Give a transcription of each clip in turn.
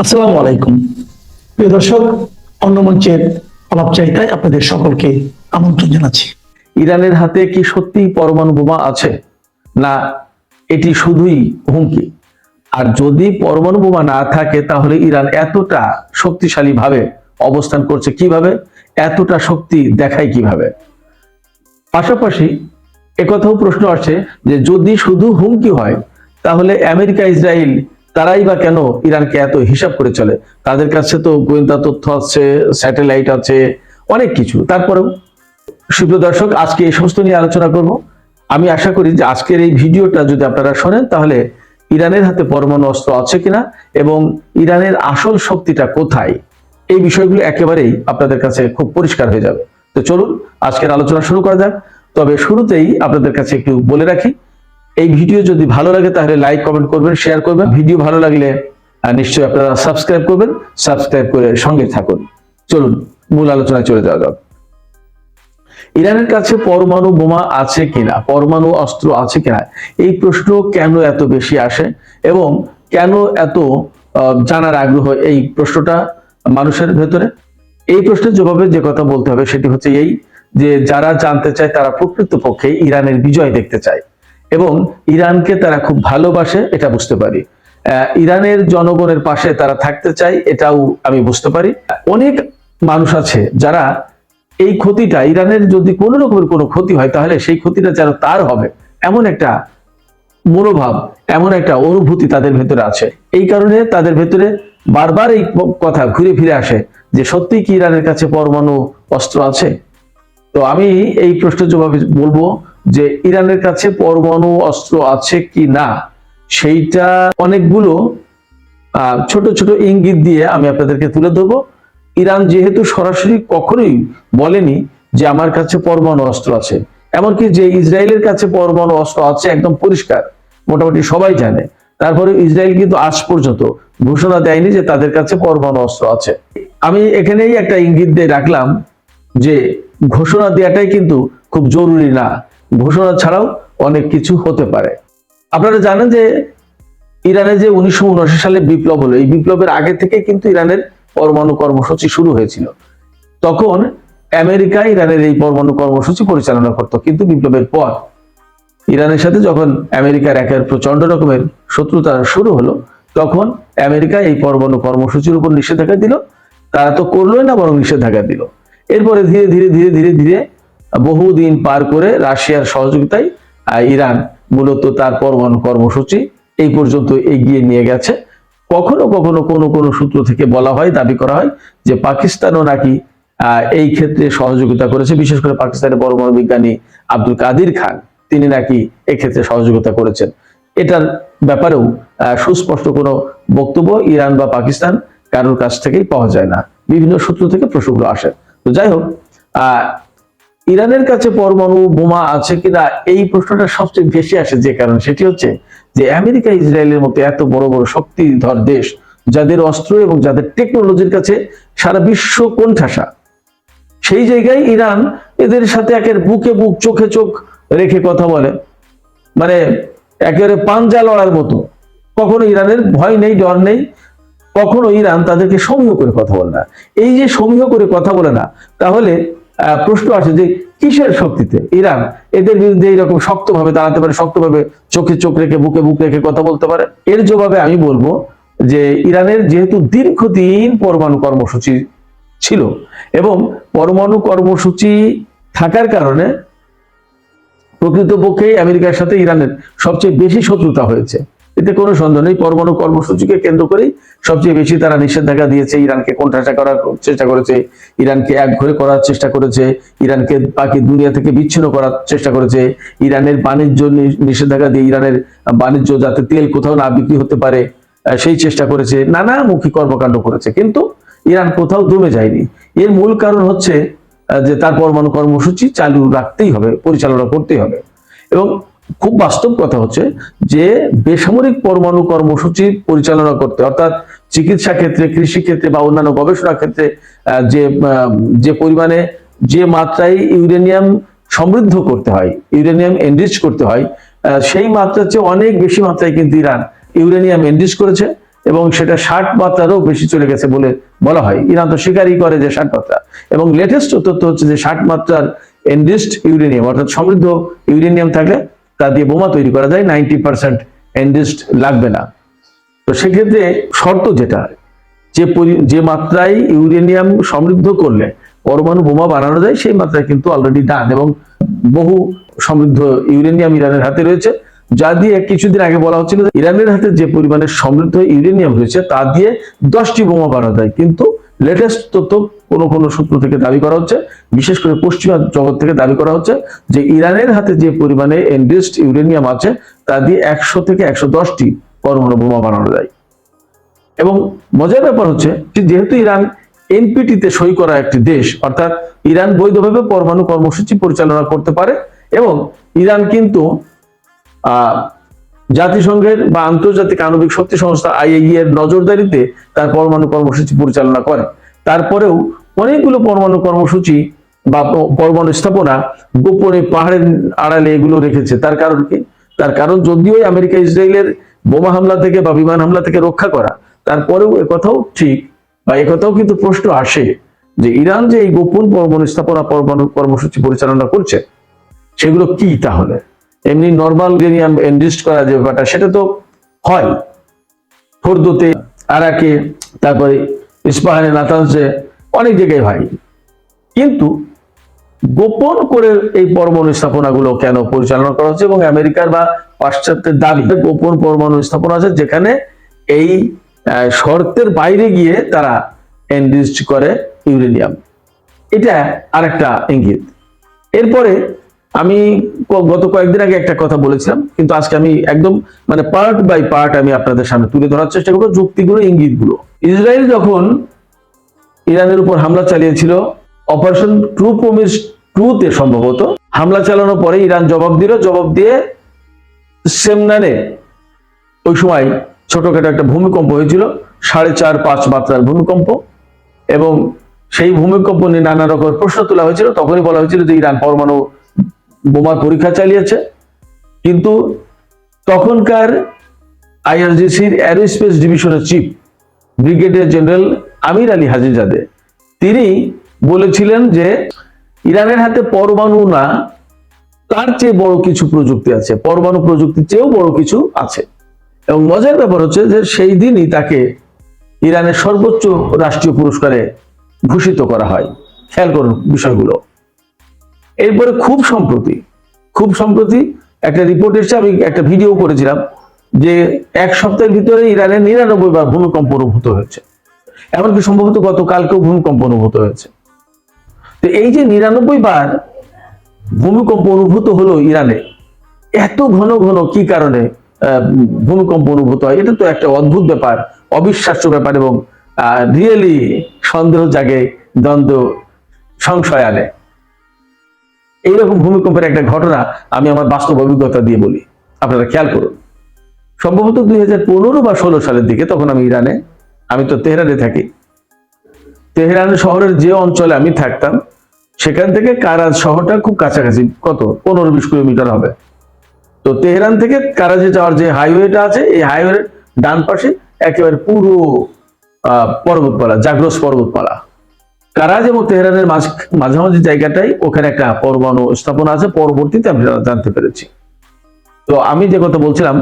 আসসালামু আলাইকুম প্রিয় দর্শক, অন্য মঞ্চের আলাপচারিতায় আপনাদের সকলকে আমন্ত্রণ জানাচ্ছি। ইরানের হাতে কি সত্যি পরমাণু বোমা আছে, না এটি শুধুই হুমকি? আর যদি পরমাণু বোমা না থাকে তাহলে ইরান এতটা শক্তিশালী ভাবে অবস্থান করছে কিভাবে, এতটা শক্তি দেখায় কিভাবে? পাশাপাশি একথাও প্রশ্ন আসছে যে যদি শুধু হুমকি হয় তাহলে আমেরিকা ইসরায়েল তারাই বা কেন ইরানকে এত হিসাব করে চলে? তাদের কাছে তো গোয়েন্দা তথ্য আছে, স্যাটেলাইট আছে, অনেক কিছু। তারপরেও সুপ্রিয় দর্শক, আজকে এই সমস্ত নিয়ে আলোচনা করব। আমি আশা করি যে আজকের এই ভিডিওটা যদি আপনারা শোনেন তাহলে ইরানের হাতে পরমাণু অস্ত্র আছে কিনা এবং ইরানের আসল শক্তিটা কোথায়, এই বিষয়গুলো একেবারেই আপনাদের কাছে খুব পরিষ্কার হয়ে যাবে। তো চলুন আজকের আলোচনা শুরু করা যাক। তবে শুরুতেই আপনাদের কাছে একটু বলে রাখি, এই ভিডিও যদি ভালো লাগে তাহলে লাইক, কমেন্ট করবেন, শেয়ার করবেন। ভিডিও ভালো লাগলে নিশ্চয়ই আপনারা সাবস্ক্রাইব করবেন, সাবস্ক্রাইব করে সঙ্গে থাকুন। চলুন মূল আলোচনায় চলে যাওয়া যাক। ইরানের কাছে পরমাণু বোমা আছে কিনা, পরমাণু অস্ত্র আছে কিনা, এই প্রশ্ন কেন এত বেশি আসে এবং কেন এত জানার আগ্রহ এই প্রশ্নটা মানুষের ভেতরে? এই প্রশ্নের জবাবে যে কথা বলতে হবে সেটি হচ্ছে এই যে যারা জানতে চায় তারা প্রকৃতপক্ষে ইরানের বিজয় দেখতে চায় এবং ইরানকে তারা খুব ভালোবাসে, এটা বুঝতে পারি। ইরানের জনগণের পাশে তারা থাকতে চায়, এটাও আমি বুঝতে পারি। অনেক মানুষ আছে যারা এই ক্ষতিটা, ইরানের যদি কোনো রকমের কোনো ক্ষতি হয় তাহলে সেই ক্ষতিটা যেন তার হবে এমন একটা মনোভাব, এমন একটা অনুভূতি তাদের ভেতরে আছে। এই কারণে তাদের ভেতরে বারবার এই কথা ঘুরে ফিরে আসে যে সত্যি কি ইরানের কাছে পরমাণু অস্ত্র আছে? তো আমি এই প্রশ্নের জবাবে বলবো যে ইরানের কাছে পরমাণু অস্ত্র আছে কি না সেইটা অনেকগুলো ছোট ছোট ইঙ্গিত দিয়ে আমি আপনাদেরকে তুলে ধরবো। ইরান যেহেতু সরাসরি কখনোই বলেনি যে আমার কাছে পরমাণু অস্ত্র আছে, এমনকি যে ইসরায়েলের কাছে পরমাণু অস্ত্র আছে একদম পরিষ্কার, মোটামুটি সবাই জানে। তারপরে ইসরায়েল কিন্তু আজ পর্যন্ত ঘোষণা দেয়নি যে তাদের কাছে পরমাণু অস্ত্র আছে। আমি এখানেই একটা ইঙ্গিত দিয়ে রাখলাম যে ঘোষণা দেওয়াটাই কিন্তু খুব জরুরি না, ঘোষণা ছাড়াও অনেক কিছু হতে পারে। আপনারা জানেন যে ইরানে যে 1979 সালে বিপ্লব হলো, এই বিপ্লবের আগে থেকে কিন্তু ইরানের পরমাণু কর্মসূচি শুরু হয়েছিল। তখন আমেরিকা ইরানের এই পরমাণু কর্মসূচি পরিচালনা করত, কিন্তু বিপ্লবের পর ইরানের সাথে যখন আমেরিকার একের প্রচন্ড রকমের শত্রুতা শুরু হলো, তখন আমেরিকা এই পরমাণু কর্মসূচির উপর নিষেধাজ্ঞা দিল। তারা তো করলোই না, বরং নিষেধাজ্ঞা দিল। এরপরে ধীরে ধীরে ধীরে ধীরে ধীরে বহুদিন পার করে রাশিয়ার সহযোগিতায় ইরান মূলত তার পরমাণু কর্মসূচি এই পর্যন্ত এগিয়ে নিয়ে গেছে। কখনো কখনো কোনো কোনো সূত্র থেকে বলা হয়, দাবি করা হয় যে পাকিস্তানও নাকি এই ক্ষেত্রে সহযোগিতা করেছে। বিশেষ করে পাকিস্তানের পরমাণু বিজ্ঞানী আব্দুল কাদির খান, তিনি নাকি এক্ষেত্রে সহযোগিতা করেছেন। এটার ব্যাপারেও সুস্পষ্ট কোনো বক্তব্য ইরান বা পাকিস্তান কারোর কাছ থেকেই পাওয়া যায় না, বিভিন্ন সূত্র থেকে প্রশ্নগুলো আসে। তো যাই হোক, ইরানের কাছে পরমাণু বোমা আছে কিনা এই প্রশ্নটা সবচেয়ে বেশি আসে যে কারণে, সেটি হচ্ছে যে আমেরিকা ইসরায়েলের মতো এত বড় বড় শক্তিধর দেশ, যাদের অস্ত্র এবং যাদের টেকনোলজির কাছে সারা বিশ্ব কোণঠাসা, সেই জায়গায় ইরান এদের সাথে একের বুকে বুক, চোখে চোখ রেখে কথা বলে, মানে একেবারে পাঞ্জা লড়ার মতো। কখনো ইরানের ভয় নেই, ডর নেই, কখনো ইরান তাদেরকে সমীহ করে কথা বলে না। এই যে সমীহ করে কথা বলে না, তাহলে প্রশ্ন আসে যে কিসের শক্তিতে ইরান এদের বিরুদ্ধে এইরকম শক্তভাবে দাঁড়াতে পারে, শক্তভাবে চোখে চোখ রেখে বুকে বুক রেখে কথা বলতে পারে? এর জবাবে আমি বলবো যে ইরানের যেহেতু দীর্ঘদিন পরমাণু কর্মসূচি ছিল এবং পরমাণু কর্মসূচি থাকার কারণে প্রকৃতপক্ষে আমেরিকার সাথে ইরানের সবচেয়ে বেশি শত্রুতা হয়েছে, এতে কোনো সন্দেহ নেই। পরমাণু কর্মসূচিকে কেন্দ্র করেই সবচেয়ে বেশি তারা নিষেধাজ্ঞা দিয়েছে, ইরানকে কোণঠাসা করার চেষ্টা করেছে, ইরানকে একঘরে করার চেষ্টা করেছে, ইরানকে বাকি দুনিয়া থেকে বিচ্ছিন্ন করার চেষ্টা করেছে, ইরানের বাণিজ্য নিষেধাজ্ঞা দিয়ে ইরানের বাণিজ্য যাতে তেল কোথাও না বিক্রি হতে পারে সেই চেষ্টা করেছে, নানামুখী কর্মকাণ্ড করেছে, কিন্তু ইরান কোথাও দমে যায়নি। এর মূল কারণ হচ্ছে যে তার পরমাণু কর্মসূচি চালু রাখতেই হবে, পরিচালনা করতেই হবে। এবং খুব বাস্তব কথা হচ্ছে যে বেসামরিক পরমাণু কর্মসূচি পরিচালনা করতে, অর্থাৎ চিকিৎসা ক্ষেত্রে, কৃষি ক্ষেত্রে বা অন্যান্য গবেষণা ক্ষেত্রে যে পরিমাণে, যে মাত্রায় ইউরেনিয়াম সমৃদ্ধ করতে হয়, ইউরেনিয়াম এনরিচ করতে হয়, সেই মাত্রার চেয়ে অনেক বেশি মাত্রায় কিন্তু ইরান ইউরেনিয়াম এনরিচ করেছে এবং সেটা 60 মাত্রারও বেশি চলে গেছে বলে বলা হয়। ইরান তো স্বীকারই করে যে 60 মাত্রা, এবং লেটেস্ট তথ্য হচ্ছে যে 60 মাত্রার এনরিচড ইউরেনিয়াম অর্থাৎ সমৃদ্ধ ইউরেনিয়াম থাকলে তা দিয়ে বোমা তৈরি করা যায়, 90% এনরিচড লাগবে না। তো সেক্ষেত্রে শর্ত যেটা, যে মাত্রায় ইউরেনিয়াম সমৃদ্ধ করলে পরমাণু বোমা বানানো যায় সেই মাত্রায় কিন্তু অলরেডি ডান, এবং বহু সমৃদ্ধ ইউরেনিয়াম ইরানের হাতে রয়েছে, যা দিয়ে কিছুদিন আগে বলা হচ্ছিল যে ইরানের হাতে যে পরিমাণে সমৃদ্ধ ইউরেনিয়াম রয়েছে তা দিয়ে 10টি বোমা বানানো যায়। কিন্তু লেটেস্ট তথ্য কোন সূত্র থেকে দাবি করা হচ্ছে, বিশেষ করে পশ্চিমা জগৎ থেকে দাবি করা হচ্ছে যে ইরানের হাতে যে পরিমাণে এনরিচড ইউরেনিয়াম আছে তা দিয়ে 100 থেকে 110টি পরমাণু বোমা বানানো যায়। এবং মজার ব্যাপার হচ্ছে যেহেতু ইরান এনপিটিতে সই করা একটি দেশ, অর্থাৎ ইরান বৈধভাবে পরমাণু কর্মসূচি পরিচালনা করতে পারে, এবং ইরান কিন্তু জাতিসংঘের বা আন্তর্জাতিক আণবিক শক্তি সংস্থা আইএইএ এর নজরদারিতে তার পরমাণু কর্মসূচি পরিচালনা করে। তারপরেও অনেকগুলো পরমাণু কর্মসূচি বা পরমাণু স্থাপনা গোপনে পাহাড়ের আড়ালে এগুলো রেখেছে। তার কারণ কি? তার কারণ যদিও আমেরিকা ইসরায়েলের বোমা হামলা থেকে বা বিমান হামলা থেকে রক্ষা করা, তারপরেও একথাও ঠিক বা একথাও কিন্তু প্রশ্ন আসে যে ইরান যে এই গোপন পরমাণু স্থাপনা পরমাণু কর্মসূচি পরিচালনা করছে সেগুলো কি? তাহলে এমনি নর্মাল ইউরেনিয়াম এনরিচড করা যে ব্যাপারটা সেটা তো হয় ফোর্দোতে, আরাকে, তারপরে ইস্পাহানে, নাতানসে, অনেক জায়গায় হয়, কিন্তু গোপন করে এই পরমাণু স্থাপনাগুলো কেন পরিচালনা করা হচ্ছে? এবং আমেরিকার বা পাশ্চাত্যের দাবি গোপন পরমাণু স্থাপনা আছে যেখানে এই শর্তের বাইরে গিয়ে তারা এনরিচড করে ইউরেনিয়াম। এটা আরেকটা ইঙ্গিত। এরপরে আমি গত কয়েকদিন আগে একটা কথা বলেছিলাম, কিন্তু আজকে আমি একদম পার্ট বাই পার্ট আমি আপনাদের সামনে তুলে ধরার চেষ্টা করবো যুক্তিগুলো, ইঙ্গিতগুলো। ইসরায়েল যখন ইরানের উপর হামলা চালিয়েছিল অপারেশন ট্রু প্রমিস 2 তে সম্ভবত হামলা চালানোর পরে ইরান জবাব দিয়ে সেমনানে ওই সময় ছোটখাটো একটা ভূমিকম্প হয়েছিল, 4.5-5 মাত্রার ভূমিকম্প, এবং সেই ভূমিকম্প নিয়ে নানা রকম প্রশ্ন তোলা হয়েছিল। তখনই বলা হয়েছিল যে ইরান পরমাণু বোমার পরীক্ষা চালিয়েছে। কিন্তু তখনকার আইআরজিসির অ্যারোস্পেস ডিভিশনের চিফ ব্রিগেডিয়ার জেনারেল আমির আলী হাজিজাদে তিনি বলেছিলেন যে ইরানের হাতে পরমাণু না, তার চেয়ে বড় কিছু প্রযুক্তি আছে, পরমাণু প্রযুক্তির চেয়েও বড় কিছু আছে। এবং মজার ব্যাপার হচ্ছে যে সেই দিনই তাকে ইরানের সর্বোচ্চ রাষ্ট্রীয় পুরস্কারে ভূষিত করা হয়। খেয়াল করুন বিষয়গুলো। এরপরে খুব সম্প্রতি একটা রিপোর্ট এসেছে, আমি একটা ভিডিও করেছিলাম যে 1 সপ্তাহের ভিতরে ইরানের 99 বার ভূমিকম্প অনুভূত হয়েছে, এমনকি সম্ভবত গতকালকেও ভূমিকম্প অনুভূত হয়েছে। তো এই যে 99 বার ভূমিকম্প অনুভূত হলো ইরানে, এত ঘন ঘন কি কারণে ভূমিকম্প অনুভূত হয়? এটা তো একটা অদ্ভুত ব্যাপার, অবিশ্বাস্য ব্যাপার, এবং রিয়েলি সন্দেহ জাগে, দ্বন্দ্ব, সংশয় আনে। এইরকম ভূমিকম্পের একটা ঘটনা আমি আমার বাস্তব অভিজ্ঞতা দিয়ে বলি, আপনারা খেয়াল করুন। সম্ভবত 2015 বা 16 সালের দিকে, তখন আমি ইরানে, আমি তো তেহরানে থাকি, তেহরান শহরের যে অঞ্চলে আমি থাকতাম সেখান থেকে কারাজ শহরটা খুব কাছাকাছি, কত 15-20 কিলোমিটার হবে। তো তেহরান থেকে কারাজে যাওয়ার যে হাইওয়েটা আছে, এই হাইওয়ের ডান পাশে একেবারে পুরো পর্বতমালা, জাগ্রস পর্বতমালা। কারাজ এবং তেহরানের মাঝামাঝি জায়গাটাই ওখানে একটা পরমাণু স্থাপনা আছে, পরবর্তীতে আমি জানতে পেরেছি। তো আমি যে কথা বলছিলাম,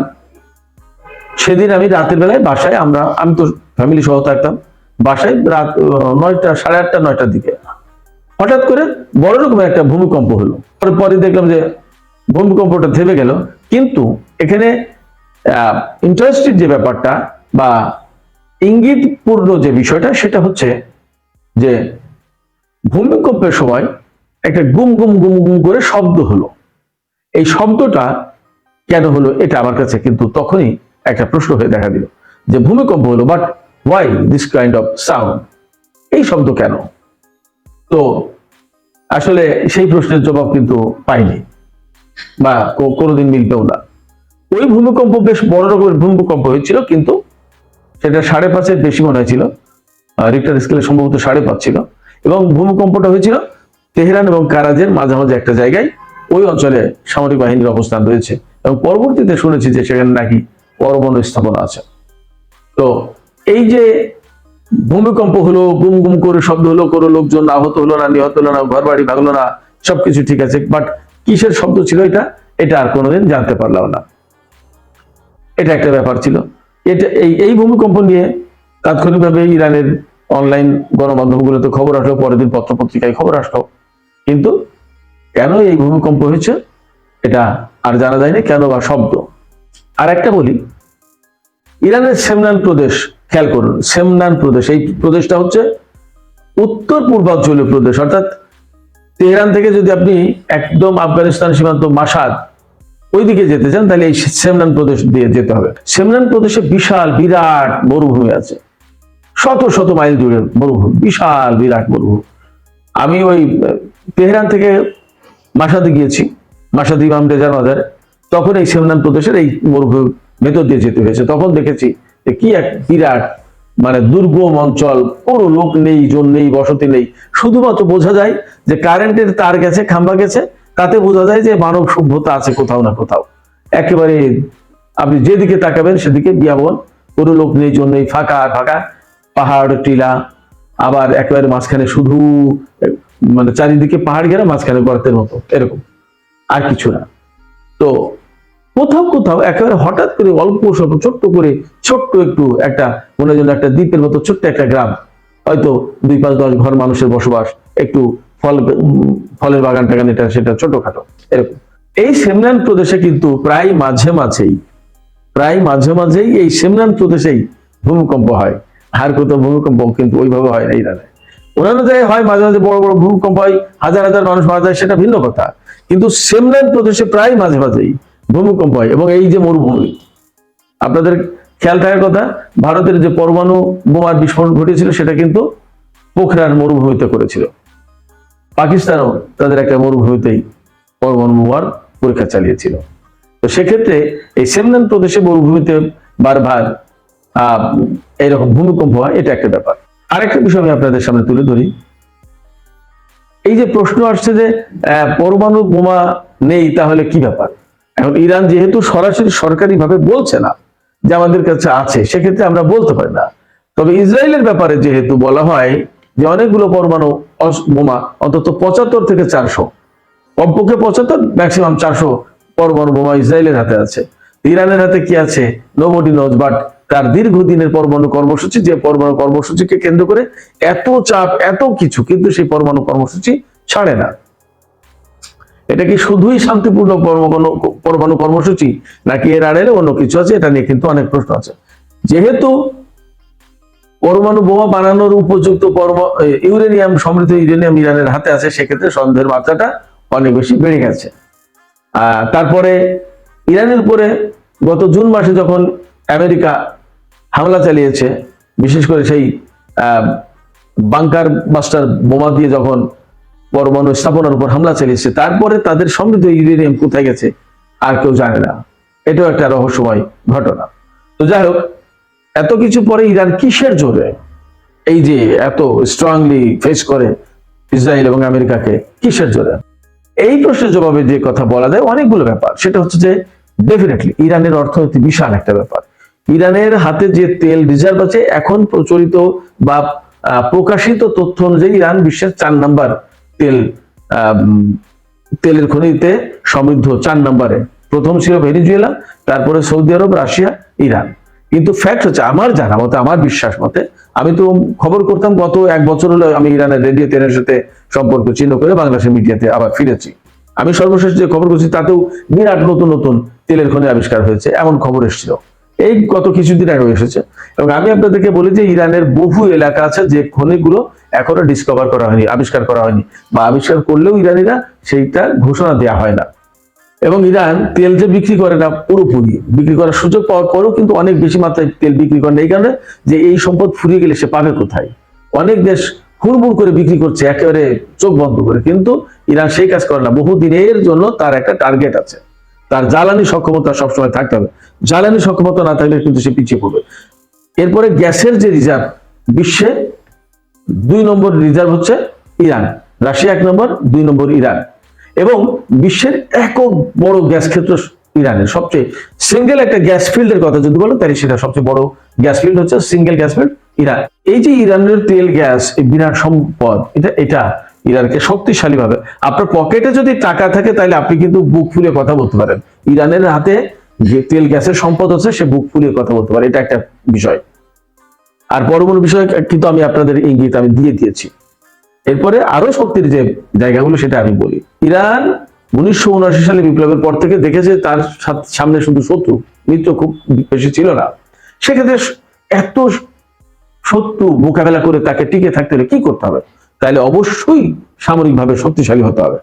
সেদিন আমি রাতের বেলায় বাসায়, আমি তো ফ্যামিলি সহ থাকতাম, বাসায় রাত 9টা, 8:30, 9টার দিকে হঠাৎ করে বড় রকমের একটা ভূমিকম্প হলো। পরে দেখলাম যে ভূমিকম্পটা থেমে গেল। কিন্তু এখানে ইন্টারেস্টেড যে ব্যাপারটা বা ইঙ্গিতপূর্ণ যে বিষয়টা, সেটা হচ্ছে যে ভূমিকম্পের সময় একটা গুম গুম গুম গুম করে শব্দ হলো। এই শব্দটা কেন হলো, এটা আমার কাছে কিন্তু তখনই একটা প্রশ্ন হয়ে দেখা দিল যে ভূমিকম্প হলো, but why this kind of sound? এই শব্দ কেন? তো আসলে সেই প্রশ্নের জবাব কিন্তু পাইনি, বা কোনোদিন মিলবেও না। ওই ভূমিকম্প বেশ বড় রকমের ভূমিকম্প হয়েছিল, কিন্তু সেটা 5.5-এর বেশি মনে হয়েছিল, রিক্টার স্কেলে সম্ভবত 5.5 ছিল। এবং ভূমিকম্পটা হয়েছিল তেহরান এবং কারাজের মাঝামাঝি একটা জায়গায়। ওই অঞ্চলে সামরিক বাহিনীর অবস্থান রয়েছে, এবং পরবর্তীতে শুনেছি যে সেখানে নাকি পরমাণু স্থাপনা আছে। তো এই যে ভূমিকম্প হলো, গুম গুম করে শব্দ হলো, কোনো লোকজন আহত হলো না, নিহত হলো না, ঘর বাড়ি ভাঙলো না, সবকিছু ঠিক আছে, বাট কিসের শব্দ ছিল এটা আর কোনোদিন জানতে পারলাম না। এটা একটা ব্যাপার ছিল। এটা এই ভূমিকম্প নিয়ে তাৎক্ষণিকভাবে ইরানের অনলাইন গণমাধ্যমগুলোতে খবর আসলো, পরের দিন পত্রপত্রিকায় খবর আসলো, কিন্তু কেন এই ভূমিকম্প হয়েছে এটা আর জানা যায়নি, কেন বা শব্দ। আর একটা বলি, ইরানের সেমনান প্রদেশ খেয়াল করুন, সেমনান প্রদেশ, এই প্রদেশটা হচ্ছে উত্তর পূর্বাঞ্চলীয় প্রদেশ, অর্থাৎ তেহরান থেকে যদি আপনি একদম আফগানিস্তান সীমান্ত মাসাদ ওইদিকে যেতে চান, তাহলে এই সেমনান প্রদেশ দিয়ে যেতে হবে। সেমনান প্রদেশে বিশাল বিরাট মরুভূমি আছে, শত শত মাইল জুড়ে মরুভূমি, বিশাল বিরাট মরুভূমি। আমি ওই তেহরান থেকে মাসাদে গিয়েছি, মাসাদ ইমাম রেজার মাজারে, তখন এই সেমনান প্রদেশের এই মরুভূমির ভেতর দিয়ে যেতে হয়েছে। তখন দেখেছি যে কি এক বিরাট মানে দুর্গম অঞ্চল, কোনো লোক নেই, জন নেই, বসতি নেই, শুধুমাত্র বোঝা যায় যে কারেন্টের তার গেছে, খাম্বা গেছে, তাতে বোঝা যায় যে মানব সভ্যতা আছে কোথাও না কোথাও। একেবারে আপনি যেদিকে তাকাবেন সেদিকে বিয়াবন, কোনো লোক নেই, জন নেই, ফাঁকা ফাঁকা পাহাড় টিলা, আবার একেবারে মাঝখানে শুধু মানে চারিদিকে পাহাড় ঘেরা, মাঝখানে গর্তের মতো, এরকম, আর কিছু না। তো কোথাও কোথাও একেবারে হঠাৎ করে অল্প স্বল্প ছোট্ট করে ছোট্ট একটু একটা মনে হয় যেন একটা দ্বীপের মতো ছোট্ট একটা গ্রাম, হয়তো 2-5-10 ঘর মানুষের বসবাস, একটু ফলের বাগান টাগান, এটা সেটা ছোটখাটো এরকম। এই সেমনান প্রদেশে কিন্তু প্রায় মাঝে মাঝেই এই সেমনান প্রদেশেই ভূমিকম্প হয়। আর কোথাও ভূমিকম্প কিন্তু ওইভাবে হয় না ইরানে। অন্যান্য জায়গায় হয়, মাঝে মাঝে বড় বড় ভূমিকম্প হয়, হাজার হাজার মানুষ মারা যায়, সেটা ভিন্ন কথা, কিন্তু সেমনান প্রদেশে প্রায় মাঝেই ভূমিকম্প হয়। এবং এই যে মরুভূমি, আপনাদের খেয়াল থাকার কথা, ভারতের যে পরমাণু বোমার বিস্ফোরণ ঘটেছিল সেটা কিন্তু পোখরান মরুভূমিতে করেছিল। পাকিস্তানও তাদের একটা মরুভূমিতেই পরমাণু বোমার পরীক্ষা চালিয়েছিল। তো সেক্ষেত্রে এই সেমনান প্রদেশে মরুভূমিতে বারবার এরকম ভূমিকম্প হয়, এটা একটা ব্যাপার। আরেকটা বিষয় আমি আপনাদের সামনে তুলে ধরি, এই যে প্রশ্ন আসছে যে পরমাণু বোমা নেই, তাহলে কি ব্যাপার? এখন ইরান যেহেতু সরাসরি সরকারি ভাবে বলছে না যে আমাদের কাছে আছে, সেক্ষেত্রে আমরা বলতে পারি না। তবে ইসরায়েলের ব্যাপারে যেহেতু বলা হয় যে অনেকগুলো পরমাণু বোমা, অন্তত 75 থেকে 400, কমপক্ষে 75, ম্যাক্সিমাম 400 পরমাণু বোমা ইসরায়েলের হাতে আছে। ইরানের হাতে কি আছে নোবডি নোজ, বাট তার দীর্ঘদিনের পরমাণু কর্মসূচি, যে পরমাণু কর্মসূচিকে কেন্দ্র করে এত চাপ, এত কিছু, কিন্তু সেই পরমাণু কর্মসূচি ছাড়ে না। এটা কি শুধুই শান্তিপূর্ণ পরমাণু কর্মসূচি, নাকি এর আড়ালে অন্য কিছু আছে? এটা নিয়ে কিন্তু অনেক প্রশ্ন আছে। যেহেতু পরমাণু বোমা বানানোর উপযুক্ত ইউরেনিয়াম সমৃদ্ধ ইউরেনিয়াম ইরানের হাতে আছে, সেক্ষেত্রে সন্দেহের মাত্রাটা অনেক বেশি বেড়ে গেছে। তারপরে ইরানের উপরে গত জুন মাসে যখন আমেরিকা হামলা চালিয়েছে, বিশেষ করে সেই বাংকার বাস্টার বোমা দিয়ে যখন পরমাণু স্থাপনার উপর হামলা চালিয়েছে, তারপরে তাদের সমৃদ্ধ ইউরেনিয়াম কোথায় গেছে আর কেউ জানে না। এটাও একটা রহস্যময় ঘটনা। তো যাই হোক, এত কিছু পরে ইরান কিসের জোরে এই যে এত স্ট্রংলি ফেস করে ইসরায়েল এবং আমেরিকাকে, কিসের জোরে? এই প্রশ্নের জবাবে যে কথা বলা যায় অনেকগুলো ব্যাপার। সেটা হচ্ছে যে ডেফিনেটলি ইরানের অর্থনীতি বিশাল একটা ব্যাপার। ইরানের হাতে যে তেল রিজার্ভ আছে, এখন প্রচলিত বা প্রকাশিত তথ্য অনুযায়ী ইরান বিশ্বের 4 নাম্বার তেলের খনিতে সমৃদ্ধ, 4 নম্বরে। প্রথম ছিল ভেনিজুয়েলা, তারপরে সৌদি আরব, রাশিয়া, ইরান। কিন্তু ফ্যাক্ট হচ্ছে, আমার জানা মতে, আমার বিশ্বাস মতে, আমি তো খবর করতাম গত 1 বছর হলো, আমি ইরানের রেডিও তেলের সাথে সম্পর্ক চিহ্ন করে বাংলাদেশের মিডিয়াতে আবার ফিরেছি। আমি সর্বশেষ যে খবর করছি তাতেও বিরাট নতুন নতুন তেলের খনি আবিষ্কার হয়েছে, এমন খবর এসেছিল এই গত কিছুদিন আগে এসেছে। এবং আমি আপনাদেরকে বলি যে ইরানের বহু এলাকা আছে যে খনিগুলো এখনো ডিসকভার করা হয়নি, আবিষ্কার করা হয়নি, বা আবিষ্কার করলেও ইরানিরা সেইটা ঘোষণা দেওয়া হয় না। এবং ইরান তেল যে বিক্রি করে না, পুরোপুরি বিক্রি করার সুযোগ পাওয়ার পরেও কিন্তু অনেক বেশি মাত্রায় তেল বিক্রি করে না, এই কারণে যে এই সম্পদ ফুরিয়ে গেলে সে পাবে কোথায়? অনেক দেশ হুড়মুড় করে বিক্রি করছে একেবারে চোখ বন্ধ করে, কিন্তু ইরান সেই কাজ করে না। বহুদিনের জন্য তার একটা টার্গেট আছে, তার জ্বালানি সক্ষমতা সবসময় থাকতে হবে। জ্বালানি সক্ষমতা না থাকলে কিন্তু সে পিছিয়ে পড়বে। এরপরে গ্যাসের যে রিজার্ভ, বিশ্বে 2 নম্বর রিজার্ভ হচ্ছে ইরান, রাশিয়া 1 নম্বর, 2 নম্বর ইরান। এবং বিশ্বের একক বড় গ্যাস ক্ষেত্র ইরানের সবচেয়ে সিঙ্গেল একটা গ্যাস ফিল্ডের কথা যদি বলেন তাহলে সেটা সবচেয়ে বড় গ্যাস ফিল্ড হচ্ছে সিঙ্গেল গ্যাস ফিল্ড ইরান। এই যে ইরানের তেল গ্যাস এই বিরাট সম্পদ, এটা ইরানকে শক্তিশালী ভাবে, আপনার পকেটে যদি টাকা থাকে তাহলে আপনি কিন্তু বুক ফুলে কথা বলতে পারেন। ইরানের হাতে যে তেল গ্যাসের সম্পদ আছে সে বুক ফুলিয়ে কথা বলতে পারে, এটা একটা বিষয়। আর পরবর্তী বিষয় কিন্তু আমি আপনাদের ইঙ্গিত আমি দিয়ে দিয়েছি। এরপরে আরো শক্তির যে জায়গাগুলো সেটা আমি বলি। ইরান 1979 সালে বিপ্লবের পর থেকে দেখেছে তার সামনে শুধু শত্রু, মিত্র খুব বেশি ছিল না। সেক্ষেত্রে এত শত্রু মোকাবেলা করে তাকে টিকে থাকতে হলে কি করতে হবে? তাহলে অবশ্যই সামরিকভাবে শক্তিশালী হতে হবে।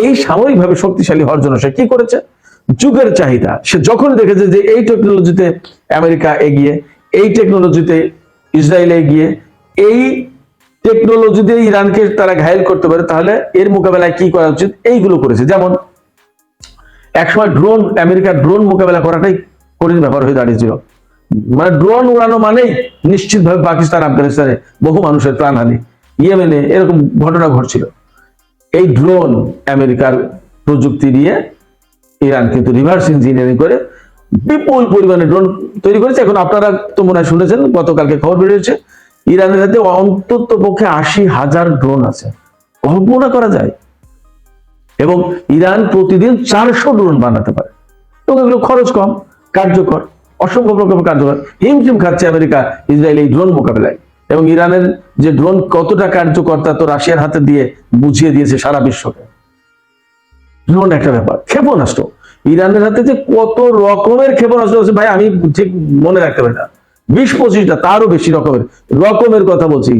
এই সামরিকভাবে শক্তিশালী হওয়ার জন্য সে কি করেছে? যুগের চাহিদা, সে যখন দেখেছে যে এই টেকনোলজিতে আমেরিকা এগিয়ে, এই টেকনোলজিতে ইসরায়েল এগিয়ে, এই টেকনোলজিতে ইরানকে তারা ঘায়েল করতে পারে, তাহলে এর মোকাবেলায় কি করা উচিত এইগুলো করেছে। যেমন একসময় ড্রোন, আমেরিকার ড্রোন মোকাবেলা করাটাই কঠিন ব্যাপার হয়ে দাঁড়িয়েছিল। মানে ড্রোন উড়ানো মানেই নিশ্চিতভাবে পাকিস্তান, আফগানিস্তানে বহু মানুষের প্রাণহানি, ইয়েমেনে এরকম ঘটনা ঘটছিল। এই ড্রোন আমেরিকার প্রযুক্তি দিয়ে ইরান কিন্তু রিভার্স ইঞ্জিনিয়ারিং করে বিপুল পরিমাণে ড্রোন তৈরি করেছে। এখন আপনারা তো মনে হয় শুনেছেন, গতকালকে খবর বেরিয়েছে ইরানের হাতে অন্তত পক্ষে 80,000 ড্রোন আছে। কল্পনা করা যায়। এবং ইরান প্রতিদিন 400 ড্রোন বানাতে পারে এবং এগুলো খরচ কম, কার্যকর, অসম্ভব রকম কার্যকর। হিমশিম খাচ্ছে আমেরিকা ইসরায়েল এই ড্রোন মোকাবেলায়। এবং ইরানের যে ড্রোন কতটা কার্যকর তা তো রাশিয়ার হাতে দিয়ে বুঝিয়ে দিয়েছে সারা বিশ্বকে। ড্রোন একটা ব্যাপার। ক্ষেপণাস্ত্র, ইরানের হাতে যে কত রকমের ক্ষেপণাস্ত্র আছে ভাই আমি ঠিক মনে রাখতে পারি না, 20-25টা, তারও বেশি রকমের কথা বলছি,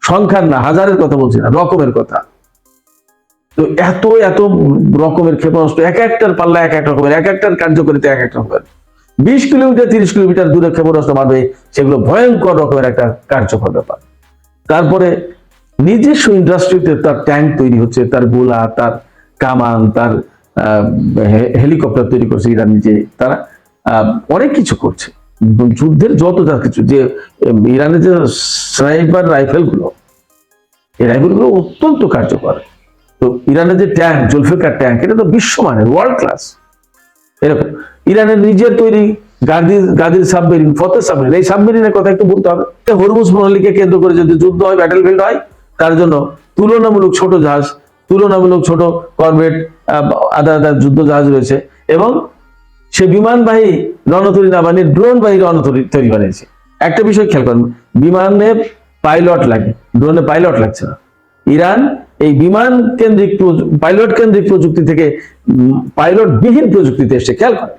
সংখ্যার না, হাজারের কথা বলছি না, রকমের কথা। তো এত এত রকমের ক্ষেপণাস্ত্র, এক একটার পাল্লা এক এক রকমের, এক একটার কার্যকারিতা এক এক রকমের। 20 কিলোমিটার 30 কিলোমিটার দূরে ক্ষেপণাস্ত্র মারবে, সেগুলো ভয়ঙ্কর রকমের একটা কার্যকর ব্যাপার। তারপরে নিজস্ব ইন্ডাস্ট্রিতে তার ট্যাঙ্ক তৈরি হচ্ছে, তার গোলা, তার কামান, তার হেলিকপ্টার তৈরি করছে ইরান নিজে। তারা অনেক কিছু করছে যুদ্ধের, যত যা কিছু। যে ইরানের যে স্নাইপার রাইফেল গুলো, এই রাইফেল গুলো অত্যন্ত কার্যকর। তো ইরানের যে ট্যাঙ্ক, জুলফিকার ট্যাঙ্ক, এটা তো বিশ্বমানের, ওয়ার্ল্ড ক্লাস। এরকম ইরানের নিজের তৈরি গাদির সাবমেরিন, ফতেহ সাবমেরিন, এই সাবমেরিনের কথা একটু বলতে হবে। হরমুজ প্রণালীকে কেন্দ্র করে যদি যুদ্ধ হয়, ব্যাটেলফিল্ড হয়, তার জন্য তুলনামূলক ছোট জাহাজ, তুলনামূলক ছোট করভেট, আধা আধা যুদ্ধ জাহাজ রয়েছে। এবং সে বিমানবাহী রণতরী না বানিয়ে ড্রোনবাহী রণতরী তৈরি বানিয়েছে। একটা বিষয় খেয়াল করেন, বিমানে পাইলট লাগে, ড্রোনে পাইলট লাগছে না। ইরান এই বিমান কেন্দ্রিক, পাইলট কেন্দ্রিক প্রযুক্তি থেকে পাইলট বিহীন প্রযুক্তিতে এসে, খেয়াল করেন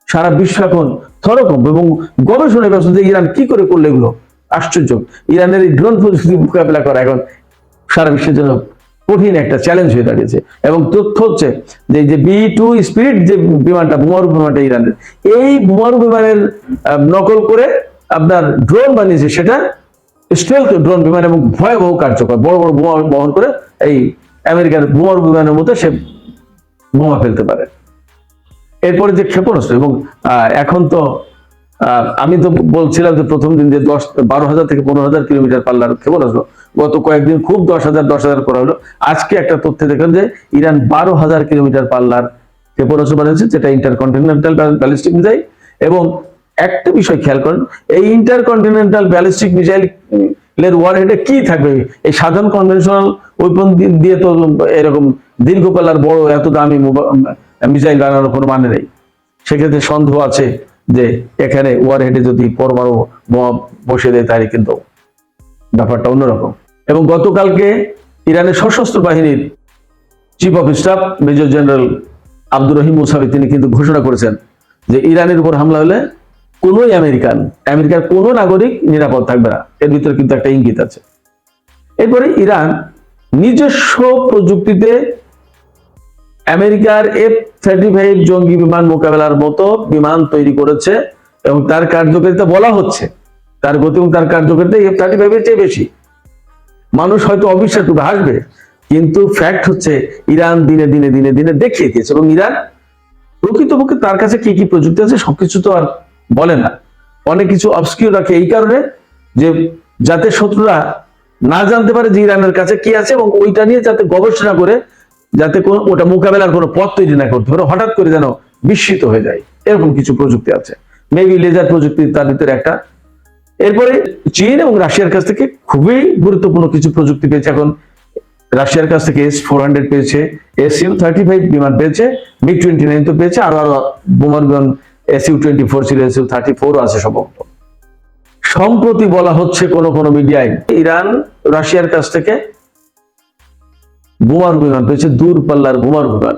সারা বিশ্ব এখন থরকম এবং গবেষণায় ব্যস্ত যে ইরান কি করে করলে এগুলো। আশ্চর্য। ইরানের এই ড্রোন প্রযুক্তি মোকাবেলা করা এখন সারা বিশ্বের জন্য কঠিন একটা চ্যালেঞ্জ হয়ে দাঁড়িয়েছে। এবং তথ্য হচ্ছে যে B-2 স্পিরিট যে বিমানটা, বোমারু বিমানটা ইরানের, এই বোমারু বিমানের নকল করে আপনার ড্রোন বানিয়েছে, সেটা স্টেলথ ড্রোন বিমান এবং ভয়াবহ কার্যকর, বড় বড় বোমা বহন করে এই আমেরিকার বোমারু বিমানের মতো সে বোমা ফেলতে পারে। এরপরে যে ক্ষেপণাস্ত্র, এবং এখন তো আমি তো বলছিলাম যে প্রথম দিন যে 12,000 থেকে 15,000 কিলোমিটার পাল্লার ক্ষেপণাস্ত্র, গত কয়েকদিন খুব 10,000 করা হলো। আজকে একটা তথ্যে দেখলাম যে ইরান 12,000 কিলোমিটার পাল্লার ক্ষেপণাস্ত্র বানিয়েছে, যেটা ইন্টারকন্টিনেন্টাল ব্যালিস্টিক মিসাইল। এবং একটা বিষয় খেয়াল করেন, এই ইন্টারকন্টিনেন্টাল ব্যালিস্টিক মিসাইলের ওয়ারহেডে কি থাকবে? এই সাধারণ কনভেনশনাল ওয়েপন দিয়ে তো এরকম দীর্ঘ পাল্লার বড় এত দামি মিসাইল বানানোর কোনো মানে নেই। সেক্ষেত্রে সন্দেহ আছে যে এখানে ওয়ারহেডে যদি পরমাণু বোমা বসে দেয় তাহলে কিন্তু ব্যাপারটা অন্যরকম। এবং গতকালকে ইরানের সশস্ত্র বাহিনীর chief of staff major general Abdur Rahim মুসাবি তিনি কিন্তু ঘোষণা করেছেন যে ইরানের উপর হামলা হলে কোনোই আমেরিকার কোনো নাগরিক নিরাপদ থাকবে না। এর ভিতরে কিন্তু একটা ইঙ্গিত আছে। এরপরে ইরান নিজস্ব প্রযুক্তিতে আমেরিকার F-35 জঙ্গি বিমান মোকাবেলার মতো বিমান তৈরি করেছে এবং তার কার্যকারিতা বলা হচ্ছে, তার গতি এবং তার কার্যকারিতা F-35 এর চেয়ে বেশি। মানুষ হয়তো অবিশ্বাস করবে, হাসবে, কিন্তু ফ্যাক্ট হচ্ছে ইরান দিনে দিনে দিনে দিনে দেখিয়ে দিয়েছে। এবং ইরান প্রকৃতপক্ষে তার কাছে কি কি প্রযুক্তি আছে সবকিছু তো আর বলে না, অনেক কিছু অবস্কিউর রাখে, এই কারণে যে যাতে শত্রুরা না জানতে পারে যে ইরানের কাছে কি আছে, এবং ওইটা নিয়ে যাতে গবেষণা করে যাতে ওটা মোকাবেলার কোনো পথ তৈরি না করতে পারে। হঠাৎ করে যেন বিস্মিত হয়ে যায়। এরকম কিছু প্রযুক্তি আছে, মেবি লেজার প্রযুক্তি তার ভিতরে একটা। এরপরে চীন এবং রাশিয়ার কাছ থেকে খুবই গুরুত্বপূর্ণ কিছু প্রযুক্তি পেয়েছে। এখন রাশিয়ার কাছ থেকে S-400 পেয়েছে, Su-35 বিমান পেয়েছে, MiG-29 তো পেয়েছে, আরো বোমার বিমান Su-24 ছিল, Su-34 আছে সম্ভবত। সম্প্রতি বলা হচ্ছে কোন কোন মিডিয়ায় ইরান রাশিয়ার কাছ থেকে বোমার বিমান পেয়েছে, দূরপাল্লার বোমার বিমান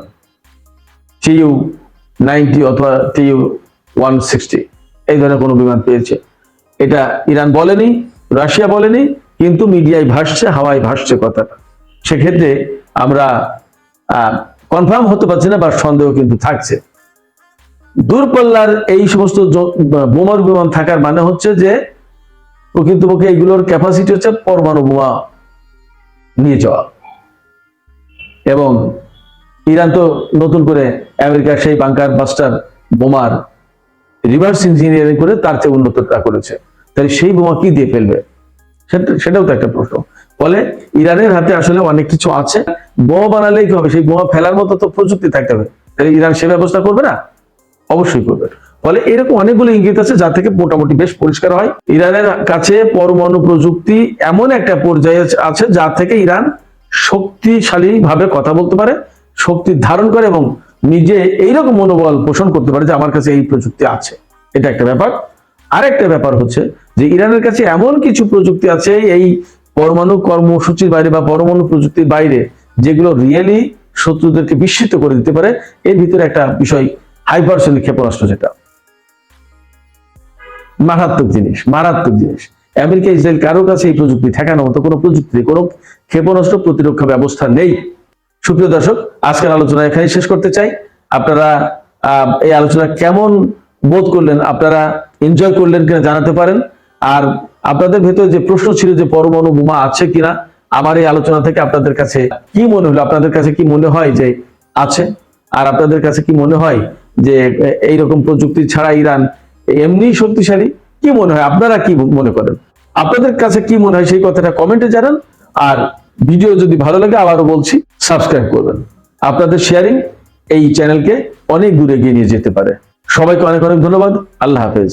Tu-90 অথবা Tu-160 এই ধরনের কোন বিমান পেয়েছে। এটা ইরান বলেনি, রাশিয়া বলেনি, কিন্তু মিডিয়ায় ভাসছে, হাওয়ায় ভাসছে কথাটা। সেক্ষেত্রে আমরা কনফার্ম হতে পারছি না, বা সন্দেহ কিন্তু থাকছে। দূরপাল্লার এই সমস্ত বোমার বিমান থাকার মানে হচ্ছে যে প্রকৃতপক্ষে এগুলোর ক্যাপাসিটি হচ্ছে পরমাণু বোমা নিয়ে যাওয়া। এবং ইরান তো নতুন করে আমেরিকার সেই বাংকার বাস্টার বোমার রিভার্স ইঞ্জিনিয়ারিং করে তার চেয়ে উন্নতটা করেছে। তাহলে সেই বোমা কি দিয়ে ফেলবে, সেটাও তো একটা প্রশ্ন। ফলে ইরানের হাতে আসলে অনেক কিছু আছে। বোমা বানালেই কি হবে, সেই বোমা ফেলার মতো তো প্রযুক্তি থাকতে হবে। তাহলে ইরান সে ব্যবস্থা করবে না? অবশ্যই করবে। ফলে এরকম অনেকগুলো ইঙ্গিত আছে যা থেকে মোটামুটি বেশ পরিষ্কার হয় ইরানের কাছে পরমাণু প্রযুক্তি এমন একটা পর্যায়ে আছে যা থেকে ইরান শক্তিশালী ভাবে কথা বলতে পারে, শক্তি ধারণ করে এবং নিজে এইরকম মনোবল পোষণ করতে পারে যে আমার কাছে এই প্রযুক্তি আছে। এটা একটা ব্যাপার। আরেকটা ব্যাপার হচ্ছে যে ইরানের কাছে এমন কিছু প্রযুক্তি আছে এই পরমাণু কর্মসূচির বাইরে বা পরমাণু প্রযুক্তির বাইরে, যেগুলো রিয়েলি শত্রুদেরকে বিস্মিত করে দিতে পারে। এর ভিতরে একটা বিষয় হাইপারসনিক ক্ষেপণাস্ত্র, যেটা মারাত্মক জিনিস, মারাত্মক জিনিস। আমেরিকা, ইসরায়েল কারো কাছে এই প্রযুক্তি ঠেকানোর মতো কোনো প্রযুক্তি, কোনো ক্ষেপণাস্ত্র প্রতিরক্ষা ব্যবস্থা নেই। সুপ্রিয় দর্শক, আজকের আলোচনা এখানে শেষ করতে চাই। আপনারা এই আলোচনা কেমন বোধ করলেন, আপনারা এনজয় করলেন কিনা জানাতে পারেন। আর আপনাদের ভেতরে যে প্রশ্ন ছিল যে পরমাণু বোমা আছে কিনা, আমার এই আলোচনা থেকে আপনাদের কাছে কি মনে হলো, আপনাদের কাছে কি মনে হয় যে আছে, আর আপনাদের কাছে কি মনে হয় যে এইরকম প্রযুক্তি ছাড়া ইরান এমনি শক্তিশালী, কি মনে হয়, আপনারা কি মনে করেন, আপনাদের কাছে কি মনে হয় সেই কথাটা কমেন্টে জানান। আর ভিডিও যদি ভালো লাগে আবারও বলছি সাবস্ক্রাইব করবেন। আপনাদের শেয়ারিং এই চ্যানেলকে অনেক দূরে এগিয়ে নিয়ে যেতে পারে। সবাইকে অনেক অনেক ধন্যবাদ। আল্লাহ হাফেজ।